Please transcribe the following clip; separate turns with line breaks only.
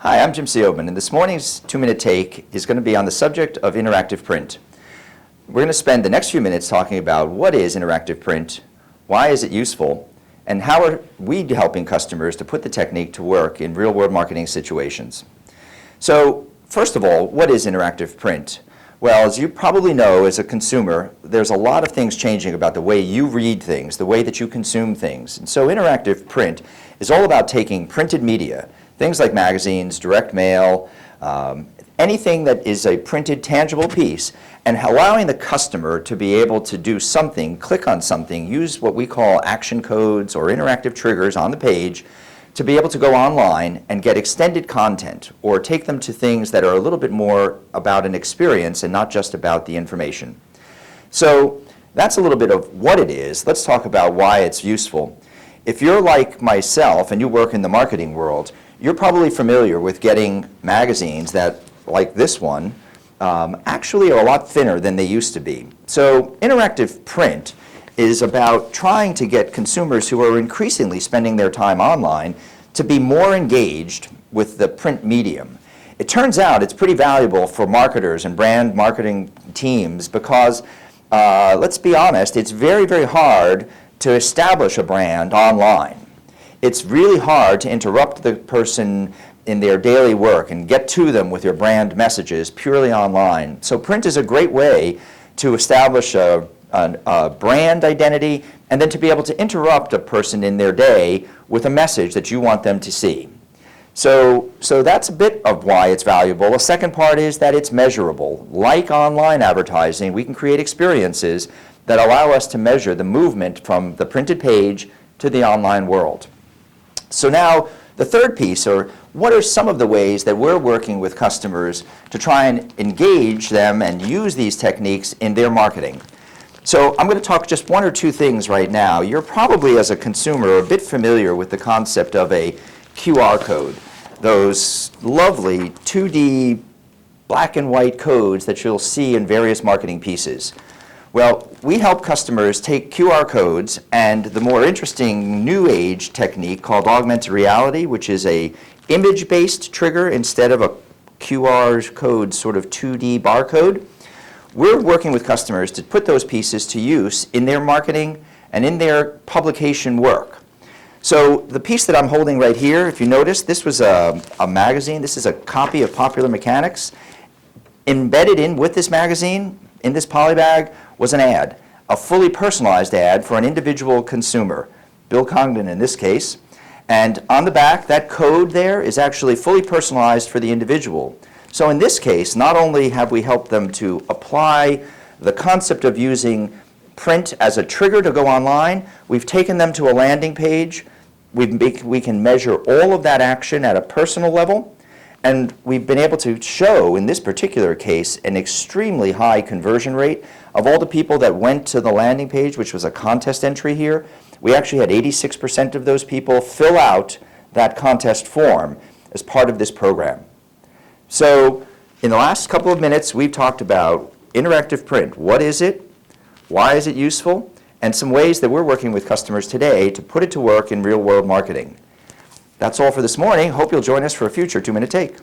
Hi, I'm Jim Siobhan, and this morning's 2-minute take is going to be on the subject of interactive print. We're going to spend the next few minutes talking about what is interactive print, why is it useful, and how are we helping customers to put the technique to work in real-world marketing situations. So, first of all, what is interactive print? Well, as you probably know as a consumer, there's a lot of things changing about the way you read things, the way that you consume things. And so interactive print is all about taking printed media, things like magazines, direct mail, anything that is a printed, tangible piece, and allowing the customer to be able to do something, click on something, use what we call action codes or interactive triggers on the page to be able to go online and get extended content or take them to things that are a little bit more about an experience and not just about the information. So that's a little bit of what it is. Let's talk about why it's useful. If you're like myself and you work in the marketing world, you're probably familiar with getting magazines that, like this one, actually are a lot thinner than they used to be. So interactive print is about trying to get consumers who are increasingly spending their time online to be more engaged with the print medium. It turns out it's pretty valuable for marketers and brand marketing teams because, let's be honest, it's very, very hard to establish a brand online. It's really hard to interrupt the person in their daily work and get to them with your brand messages purely online. So print is a great way to establish a brand identity and then to be able to interrupt a person in their day with a message that you want them to see. So that's a bit of why it's valuable. A second part is that it's measurable. Like online advertising, we can create experiences that allow us to measure the movement from the printed page to the online world. So now, the third piece, or what are some of the ways that we're working with customers to try and engage them and use these techniques in their marketing? So I'm going to talk just one or two things right now. You're probably, as a consumer, a bit familiar with the concept of a QR code, those lovely 2D black and white codes that you'll see in various marketing pieces. Well, we help customers take QR codes and the more interesting new age technique called augmented reality, which is a image-based trigger instead of a QR code sort of 2D barcode. We're working with customers to put those pieces to use in their marketing and in their publication work. So the piece that I'm holding right here, if you notice, this was a magazine. This is a copy of Popular Mechanics. Embedded in with this magazine, in this polybag, was an ad, a fully personalized ad for an individual consumer, Bill Congdon in this case. And on the back, that code there is actually fully personalized for the individual. So in this case, not only have we helped them to apply the concept of using print as a trigger to go online, we've taken them to a landing page. We can measure all of that action at a personal level. And we've been able to show, in this particular case, an extremely high conversion rate. Of all the people that went to the landing page, which was a contest entry here, we actually had 86% of those people fill out that contest form as part of this program. So in the last couple of minutes, we've talked about interactive print. What is it? Why is it useful? And some ways that we're working with customers today to put it to work in real-world marketing. That's all for this morning. Hope you'll join us for a future 2-minute take.